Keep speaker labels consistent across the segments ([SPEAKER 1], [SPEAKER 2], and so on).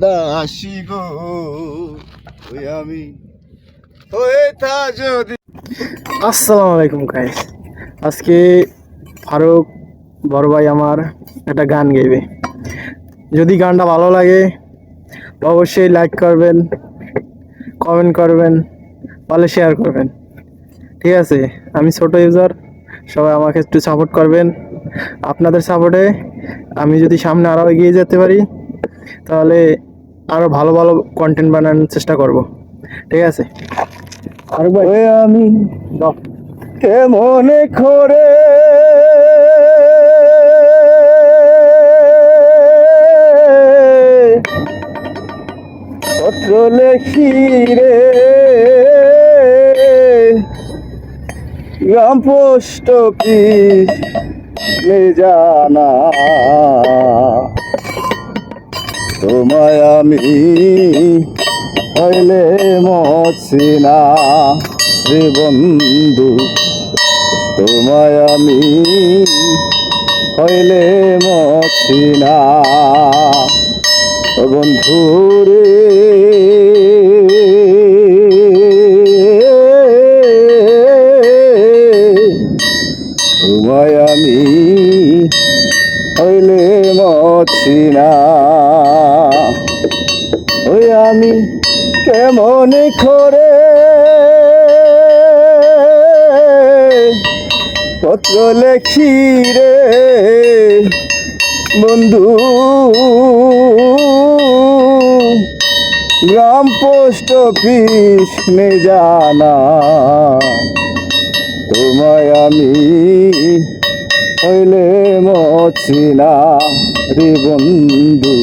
[SPEAKER 1] দাসী গো ওই আমি হয়ে তা যদি।
[SPEAKER 2] আসসালামু আলাইকুম গাইস। আজকে ফারুক বড় ভাই আমার একটা গান গাইবে। যদি গানটা ভালো লাগে অবশ্যই লাইক করবেন, কমেন্ট করবেন, ভালো শেয়ার করবেন। ঠিক আছে, আমি ছোট ইউজার, সবাই আমাকে একটু সাপোর্ট করবেন। আপনাদের সাপোর্টে আমি যদি সামনে আরও এগিয়ে যেতে পারি তাহলে আরও ভালো ভালো কন্টেন্ট বানানোর চেষ্টা করব। ঠিক আছে ফারুক ভাই,
[SPEAKER 1] ওই আমি কেমন করে পত্র লেখি রে গ্রাম পোস্ট অফিস জানা তোমায় আমি হইলে মছি না রে বন্ধু, তোমায় আমি হইলে মছি না ও বন্ধু রে। তোমায় আমি হইলে মছি না, ওই আমি কেমন করে পত্র লেখি রে বন্ধু গ্রাম পোস্ট অফিস নে জানা তোমায় আমি হইলে মছি না রে বন্ধু,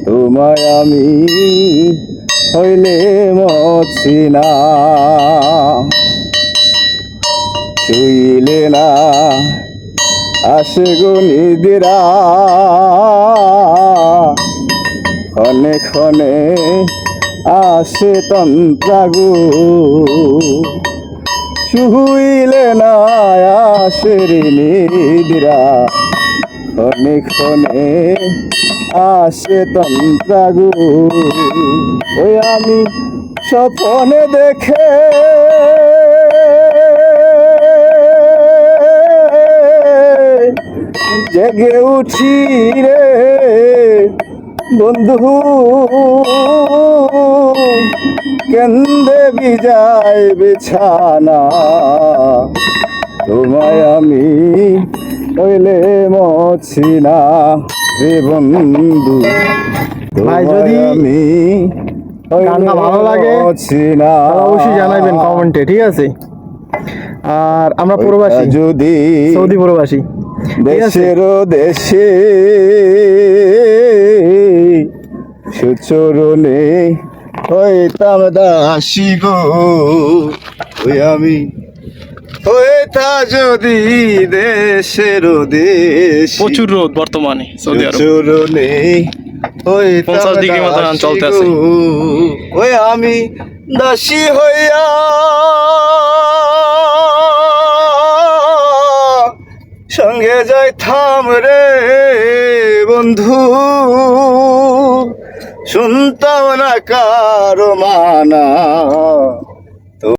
[SPEAKER 1] তোমায় আমি হইলে মছি না। শুইলে না আসে গো নিদিরা ক্ষণে ক্ষণে আসে তন্ত্রাগু, শুইলে না আসে রে নিদিরা ক্ষণে ক্ষণে আসে তন্ত্রাগু। ওই আমি স্বপ্নে দেখে জেগে উঠি রে বন্ধু কেন্দে বিজায় বিছানা, তোমায় আমি হইলে মছি না রে বন্ধু,
[SPEAKER 2] ভাই যদি
[SPEAKER 1] আমি
[SPEAKER 2] গানটা ভালো লাগে
[SPEAKER 1] না
[SPEAKER 2] অবশ্যই জানাবেন কমেন্টে। ঠিক আছে, আর আমরা প্রবাসী,
[SPEAKER 1] যদি
[SPEAKER 2] সৌদি প্রবাসী,
[SPEAKER 1] দেশের দেশে সুচরণে হইতাম দাসী গো ওই আমি হইতা যদি দেশের দেশ।
[SPEAKER 2] প্রচুর রোদ বর্তমানে সৌদি আরব,
[SPEAKER 1] সুচরণে
[SPEAKER 2] 50 ডিগ্রি মতো চলতে আছে।
[SPEAKER 1] ওই আমি দাসী হইয়া সঙ্গে যাইতাম রে বন্ধু, শুনতাম না কারো মানা